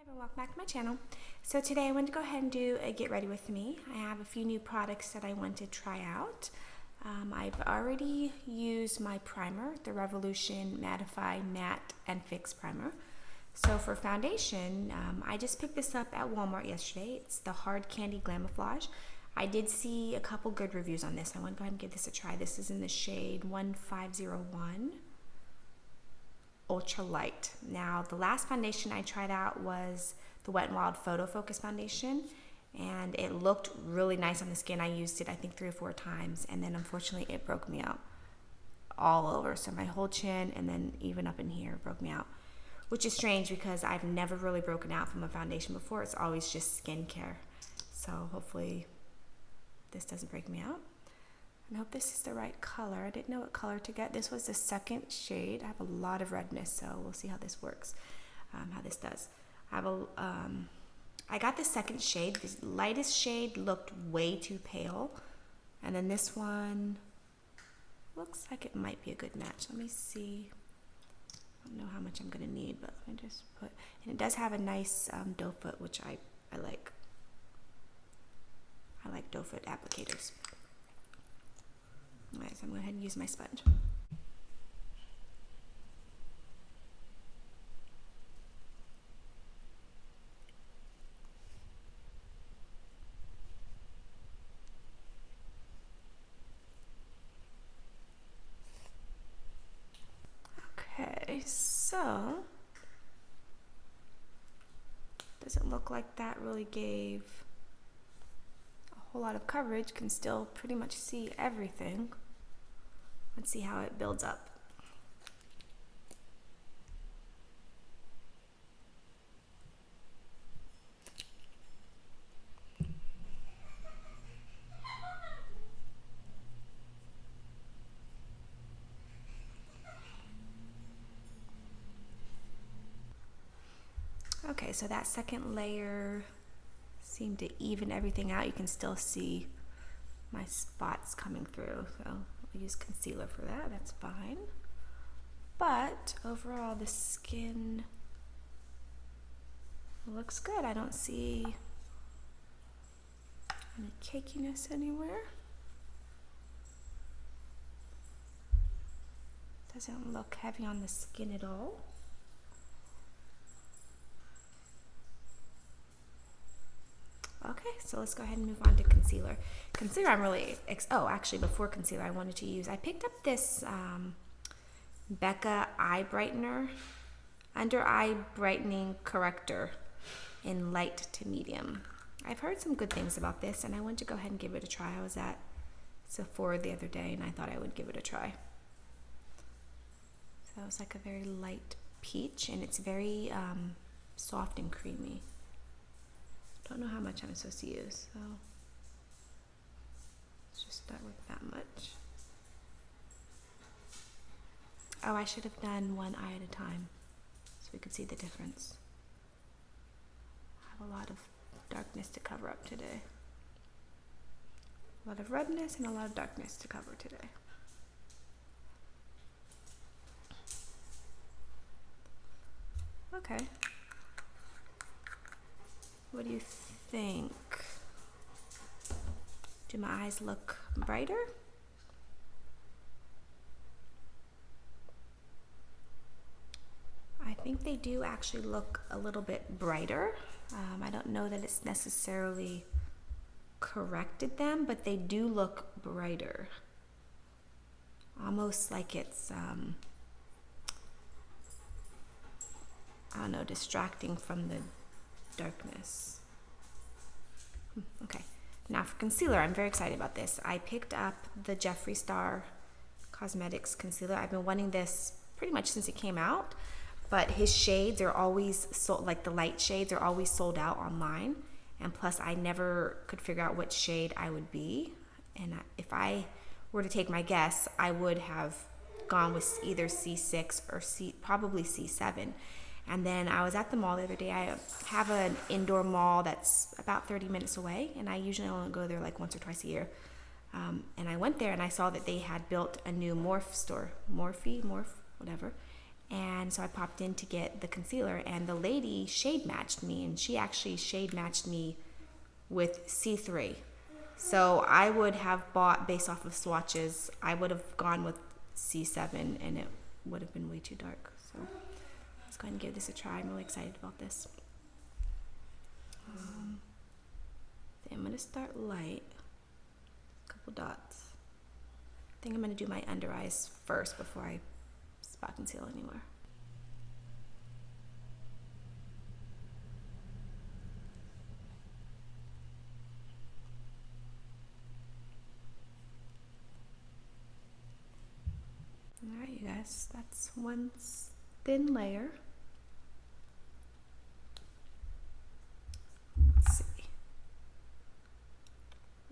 Everyone, welcome back to my channel. So today I want to go ahead and do a get ready with me. I have a few new products that I want to try out. I've already used my primer, the Revolution Mattify Matte and Fix Primer. So for foundation, I just picked this up at Walmart yesterday. It's the Hard Candy Glamouflage. I did see a couple good reviews on this. I want to go ahead and give this a try. This is in the shade 1501. Ultra Light. Now, the last foundation I tried out was the Wet n Wild Photo Focus Foundation, and it looked really nice on the skin. I used it, I think, 3 or 4 times, and then unfortunately it broke me out all over. So my whole chin and then even up in here broke me out, which is strange because I've never really broken out from a foundation before. It's always just skincare. So hopefully this doesn't break me out. I hope this is the right color. I didn't know what color to get. This was the second shade. I have a lot of redness, so we'll see how this works, how this does. I got the second shade. The lightest shade looked way too pale, and then this one looks like it might be a good match. Let me see. I don't know how much I'm gonna need, but let me just put. And it does have a nice doe foot, which I like. I like doe foot applicators. Alright, so I'm going to go ahead and use my sponge. Okay, so doesn't look like that really gave a whole lot of coverage. Can still pretty much see everything. Let's see how it builds up. Okay, so that second layer seemed to even everything out. You can still see my spots coming through, so I'll use concealer for that. That's fine. But overall, the skin looks good. I don't see any cakiness anywhere. Doesn't look heavy on the skin at all. Okay, so let's go ahead and move on to concealer. Concealer, I'm really, actually before concealer, I wanted to use, I picked up this Becca Eye Brightener, Under Eye Brightening Corrector in light to medium. I've heard some good things about this, and I wanted to go ahead and give it a try. I was at Sephora the other day, and I thought I would give it a try. So it's like a very light peach, and it's very soft and creamy. Don't know how much I'm supposed to use, so let's just start with that much. Oh, I should have done one eye at a time so we could see the difference. I have a lot of darkness to cover up today. A lot of redness and a lot of darkness to cover today. Okay. What do you think? Do my eyes look brighter? I think they do actually look a little bit brighter. I don't know that it's necessarily corrected them, but they do look brighter. Almost like it's, I don't know, distracting from the darkness. Okay, now for concealer, I'm very excited about this. I picked up the Jeffree Star Cosmetics concealer. I've been wanting this pretty much since it came out, but his shades are always sold, like the light shades are always sold out online, and plus I never could figure out which shade I would be, and if I were to take my guess, I would have gone with either C6 or probably C7. And then I was at the mall the other day. I have an indoor mall that's about 30 minutes away, and I usually only go there like once or twice a year. And I went there and I saw that they had built a new Morph store, Morph, whatever. And so I popped in to get the concealer, and the lady shade matched me, and she actually shade matched me with C3. So I would have bought, based off of swatches, I would have gone with C7 and it would have been way too dark. So let's go ahead and give this a try. I'm really excited about this. I'm going to start light, a couple dots. I think I'm going to do my under eyes first before I spot conceal anywhere. Alright, you guys, that's one thin layer. Let's see.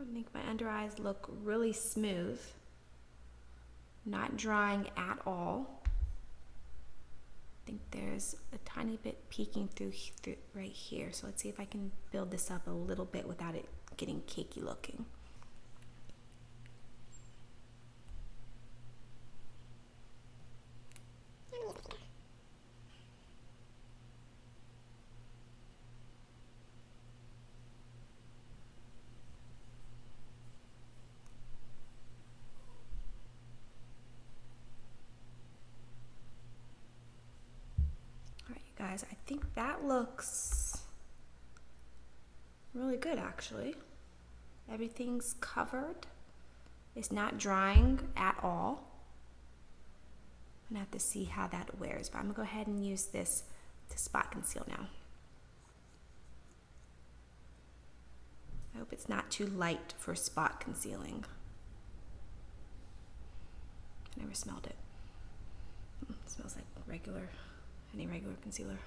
I think my under eyes look really smooth, not drying at all. I think there's a tiny bit peeking through right here. So let's see if I can build this up a little bit without it getting cakey looking. Guys, I think that looks really good actually. Everything's covered. It's not drying at all. I'm gonna have to see how that wears, but I'm gonna go ahead and use this to spot conceal now. I hope it's not too light for spot concealing. I never smelled it. It smells like any regular concealer.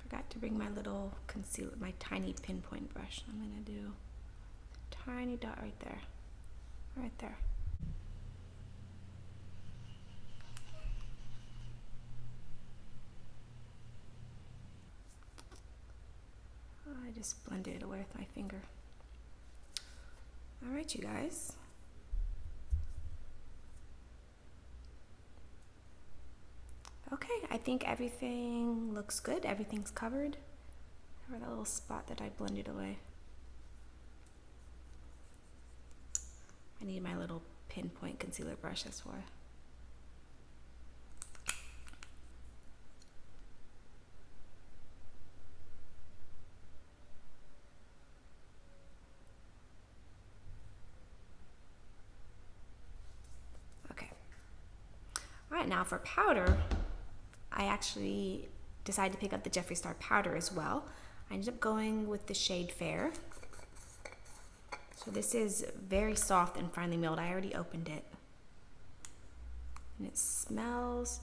Forgot to bring my little concealer, my tiny pinpoint brush. I'm gonna do a tiny dot right there. Right there. I just blended it away with my finger. All right, you guys. Okay, I think everything looks good. Everything's covered. Cover that little spot that I blended away. I need my little pinpoint concealer brush, that's why. Okay. All right, now for powder, I actually decided to pick up the Jeffree Star powder as well. I ended up going with the shade Fair. So this is very soft and finely milled. I already opened it. And it smells,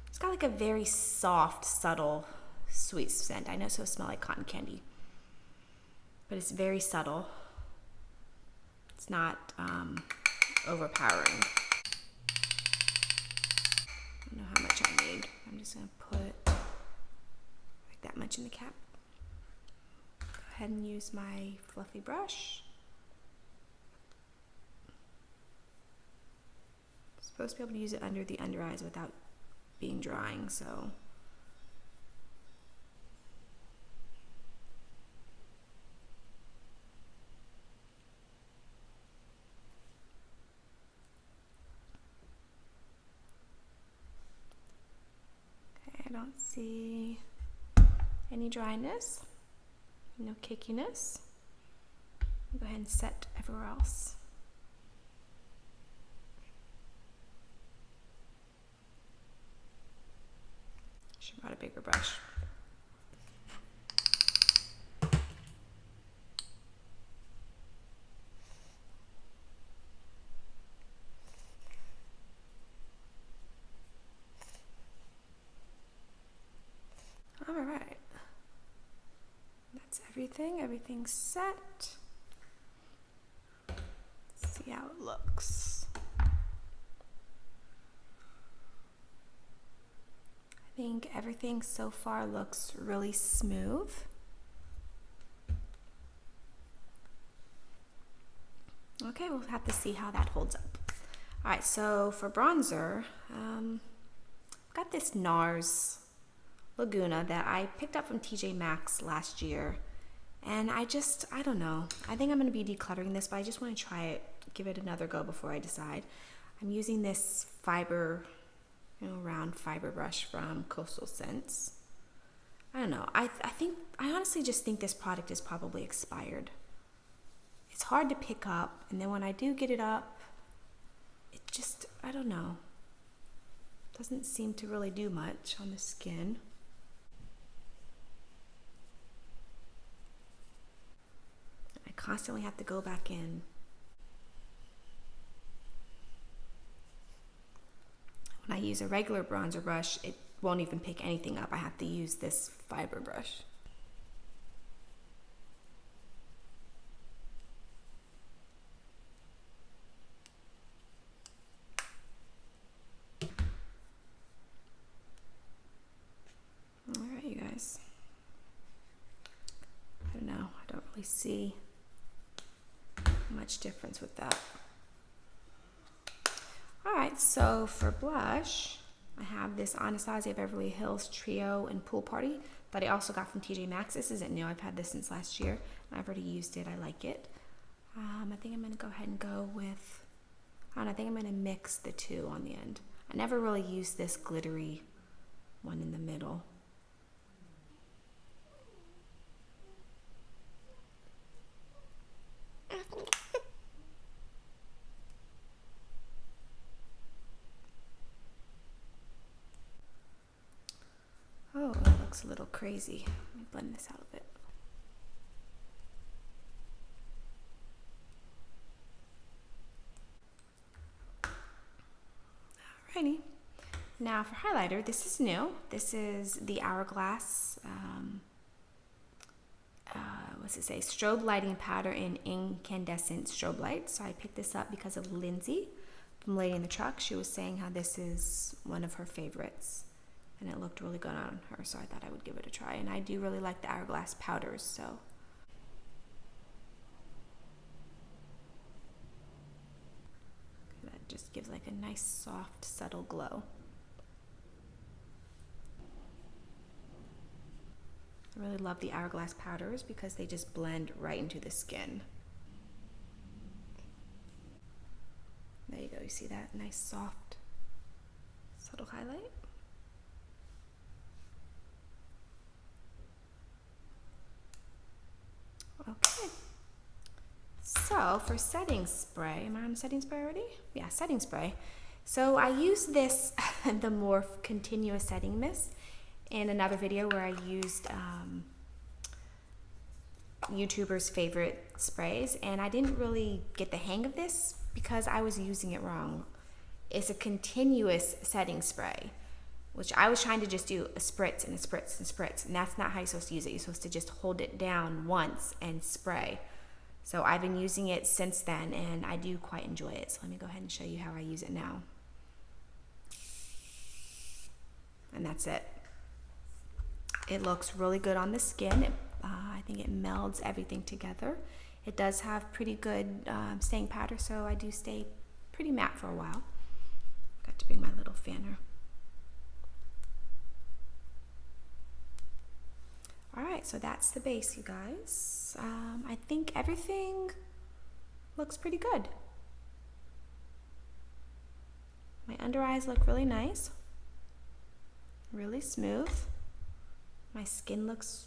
it's got like a very soft, subtle, sweet scent. I know it's supposed to smell like cotton candy, but it's very subtle. It's not overpowering. I don't know how much I need. I'm just gonna put like that much in the cap. Go ahead and use my fluffy brush. Supposed to be able to use it under the under eyes without being drying, so. Okay, I don't see any dryness, no cakiness. Go ahead and set everywhere else. Should have brought a bigger brush. All everything's set. Let's see how it looks. I think everything so far looks really smooth. Okay, we'll have to see how that holds up. All right, so for bronzer, got this NARS Laguna that I picked up from TJ Maxx last year. And I don't know. I think I'm going to be decluttering this, but I just want to try it, give it another go before I decide. I'm using this fiber, round fiber brush from Coastal Scents. I don't know. I honestly just think this product is probably expired. It's hard to pick up, and then when I do get it up, it just, I don't know. Doesn't seem to really do much on the skin. I constantly have to go back in. When I use a regular bronzer brush, it won't even pick anything up. I have to use this fiber brush. All right, you guys. I don't know. I don't really see much difference with that. All right, so for blush, I have this Anastasia Beverly Hills Trio and Pool Party that I also got from TJ Maxx. This isn't new. I've had this since last year. I've already used it. I like it. I think I'm going to go ahead and go with, I think I'm going to mix the two on the end. I never really used this glittery one in the middle. Oh, that looks a little crazy. Let me blend this out a bit. Alrighty. Now for highlighter, this is new. This is the Hourglass, what's it say? Strobe lighting powder in incandescent strobe light. So I picked this up because of Lindsay from Lady in the Truck. She was saying how this is one of her favorites. And it looked really good on her, so I thought I would give it a try. And I do really like the Hourglass powders, so. That just gives like a nice, soft, subtle glow. I really love the Hourglass powders because they just blend right into the skin. There you go, you see that nice, soft, subtle highlight? Okay, so for setting spray, am I on setting spray already? Yeah, setting spray. So I use this, the Morphe Continuous Setting Mist, in another video where I used YouTubers' favorite sprays, and I didn't really get the hang of this because I was using it wrong. It's a continuous setting spray, which I was trying to just do a spritz and a spritz and spritz, and that's not how you're supposed to use it. You're supposed to just hold it down once and spray. So I've been using it since then, and I do quite enjoy it. So let me go ahead and show you how I use it now. And that's it. It looks really good on the skin. I think it melds everything together. It does have pretty good staying powder, so I do stay pretty matte for a while. Got to bring my little fanner. All right, so that's the base, you guys. I think everything looks pretty good. My under eyes look really nice, really smooth. My skin looks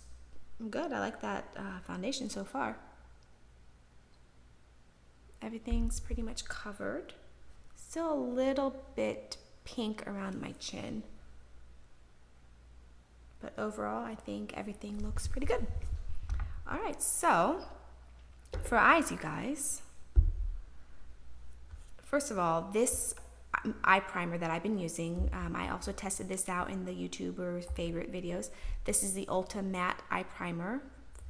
good. I like that foundation so far. Everything's pretty much covered. Still a little bit pink around my chin. But overall, I think everything looks pretty good. All right, so for eyes, you guys, first of all, this eye primer that I've been using, I also tested this out in the YouTuber favorite videos. This is the Ulta Matte Eye Primer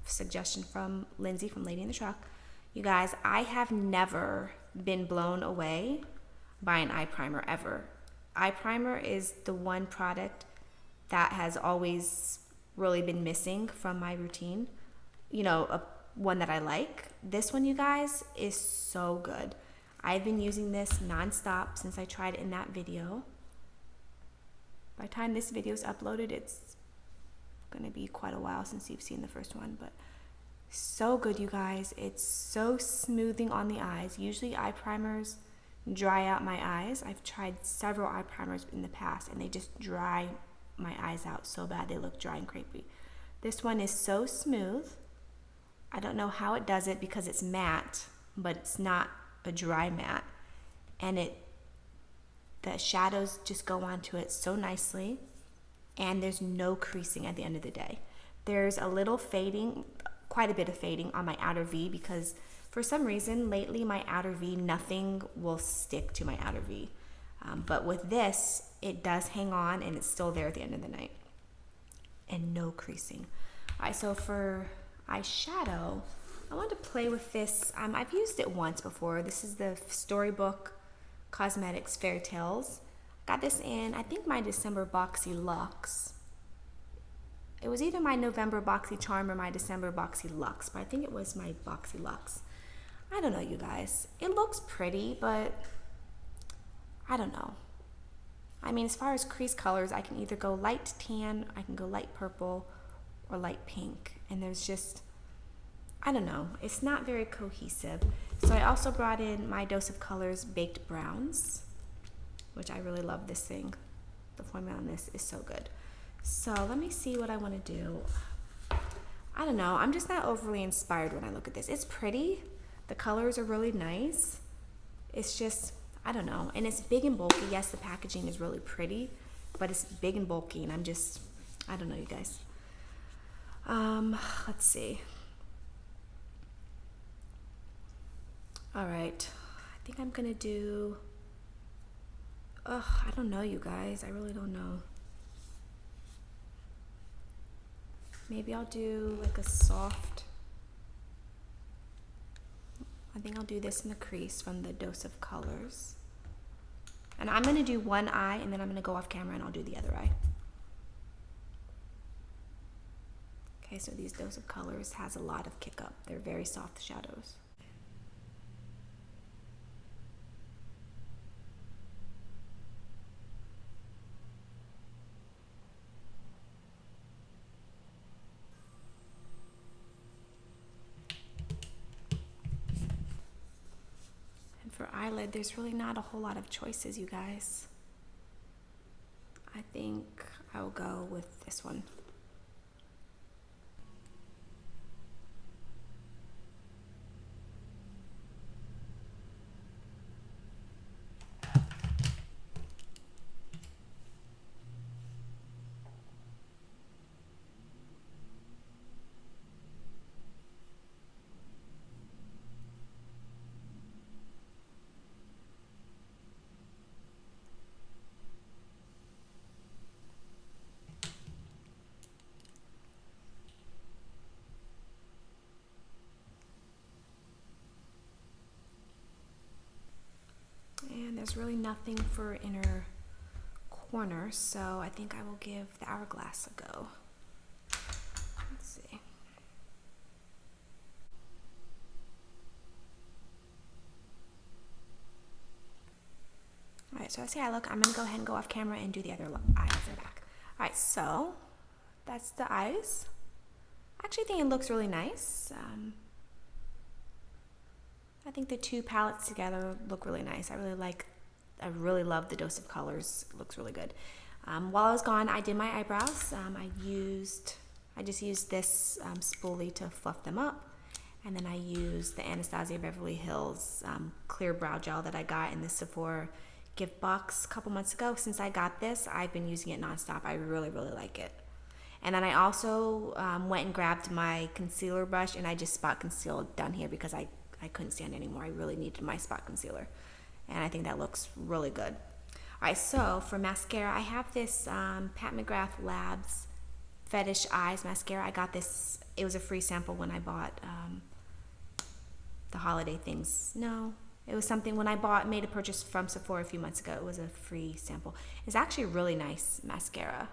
suggestion from Lindsay from Lady in the Truck. You guys, I have never been blown away by an eye primer ever. Eye primer is the one product that has always really been missing from my routine. You know, one that I like. This one, you guys, is so good. I've been using this nonstop since I tried it in that video. By the time this video is uploaded, it's gonna be quite a while since you've seen the first one, but so good, you guys. It's so smoothing on the eyes. Usually eye primers dry out my eyes. I've tried several eye primers in the past and they just dry my eyes out so bad. They look dry and crepey. This one is so smooth. I don't know how it does it because it's matte, but it's not a dry matte. And the shadows just go onto it so nicely. And there's no creasing at the end of the day. There's a little fading, quite a bit of fading on my outer V because for some reason lately my outer V, nothing will stick to my outer V. But with this, it does hang on and it's still there at the end of the night. And no creasing. All right, so for eyeshadow, I wanted to play with this. I've used it once before. This is the Storybook Cosmetics Fairy Tales. Got this in, I think, my December Boxy Luxe. It was either my November Boxy Charm or my December Boxy Luxe, but I think it was my Boxy Luxe. I don't know, you guys. It looks pretty, but I don't know. I mean, as far as crease colors, I can either go light tan, I can go light purple, or light pink. And there's just, I don't know. It's not very cohesive. So I also brought in my Dose of Colors Baked Browns, which I really love this thing. The formula on this is so good. So let me see what I want to do. I don't know. I'm just not overly inspired when I look at this. It's pretty. The colors are really nice. It's just, I don't know. And it's big and bulky. Yes, the packaging is really pretty, but it's big and bulky, and I'm just, I don't know, you guys. Let's see. All right. I think I'm going to do, I don't know, you guys. I really don't know. Maybe I'll do like a soft, I think I'll do this in the crease from the Dose of Colors. And I'm going to do one eye and then I'm going to go off camera and I'll do the other eye. Okay, so these Dose of Colors has a lot of kick up. They're very soft shadows. For eyelid, there's really not a whole lot of choices, you guys. I think I'll go with this one. And there's really nothing for inner corner, so I think I will give the Hourglass a go. Let's see. Alright, so I see I look. I'm going to go ahead and go off camera and do the other eyes in the back. Alright, so that's the eyes. I actually think it looks really nice. I think the two palettes together look really nice. I really love the Dose of Colors. It looks really good. While I was gone, I did my eyebrows. I just used this spoolie to fluff them up. And then I used the Anastasia Beverly Hills clear brow gel that I got in the Sephora gift box a couple months ago. Since I got this, I've been using it nonstop. I really, really like it. And then I also went and grabbed my concealer brush and I just spot concealed down here because I couldn't stand it anymore. I really needed my spot concealer. And I think that looks really good. Alright, so for mascara, I have this Pat McGrath Labs Fetish Eyes mascara. I got this it was a free sample when I bought the holiday things. No, it was something when I made a purchase from Sephora a few months ago. It was a free sample. It's actually a really nice mascara.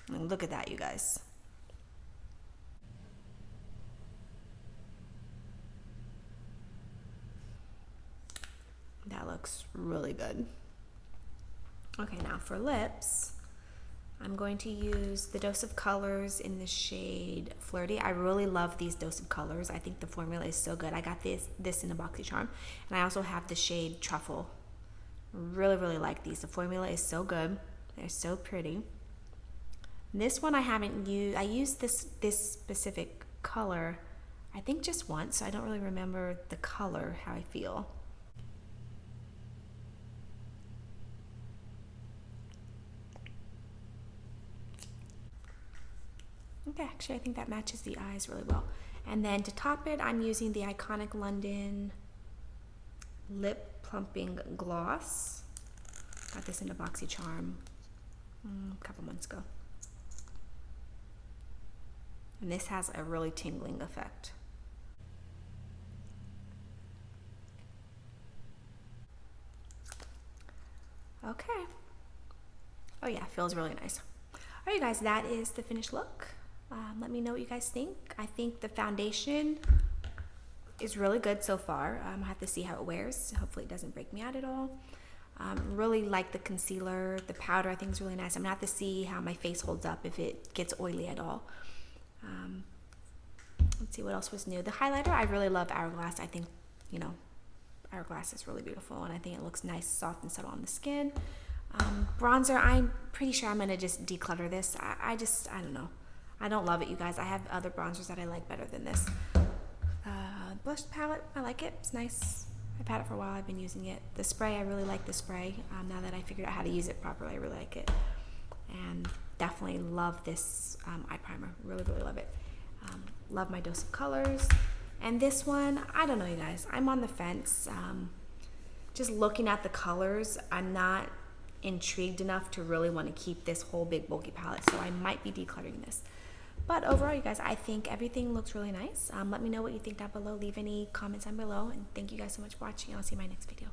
And look at that, you guys. That looks really good. Okay, now for lips, I'm going to use the Dose of Colors in the shade Flirty. I really love these Dose of Colors. I think the formula is so good. I got this in a BoxyCharm, and I also have the shade Truffle. Really, really like these. The formula is so good. They're so pretty. This one I haven't used. I used this specific color, I think just once, so I don't really remember the color, how I feel. Okay, actually I think that matches the eyes really well. And then to top it, I'm using the Iconic London Lip Plumping Gloss. Got this in a BoxyCharm a couple months ago. And this has a really tingling effect. Okay. Oh yeah, feels really nice. All right, you guys, that is the finished look. Let me know what you guys think. I think the foundation is really good so far. I have to see how it wears. Hopefully it doesn't break me out at all. Really like the concealer. The powder I think is really nice. I'm gonna have to see how my face holds up, if it gets oily at all. Let's see what else was new. The highlighter, I really love Hourglass. I think, you know, Hourglass is really beautiful, and I think it looks nice, soft and subtle on the skin. Bronzer, I'm pretty sure I'm gonna just declutter this. I don't know. I don't love it, you guys. I have other bronzers that I like better than this. Blush palette, I like it. It's nice. I've had it for a while. I've been using it. The spray, I really like the spray. Now that I figured out how to use it properly, I really like it. And definitely love this eye primer. Really, really love it. Love my Dose of Colors. And this one, I don't know, you guys. I'm on the fence. Just looking at the colors, I'm not intrigued enough to really want to keep this whole big bulky palette, so I might be decluttering this. But overall, you guys, I think everything looks really nice. Let me know what you think down below. Leave any comments down below, and thank you guys so much for watching. I'll see you in my next video.